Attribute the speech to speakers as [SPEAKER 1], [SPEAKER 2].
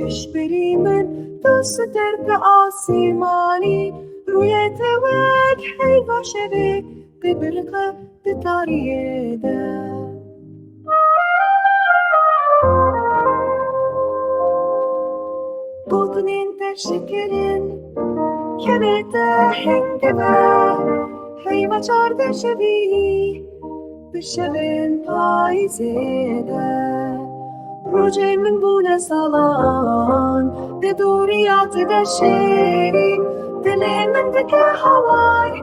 [SPEAKER 1] تشبری من دوست در آسمانی روی توک حیوا شده ببرقه بتاریده بودنین در شکرین کنده هنگمه حیوا چارده شوی بشبن پاییزیده روجه من بونه سالان به دوریات دشیری دل من بکه هوای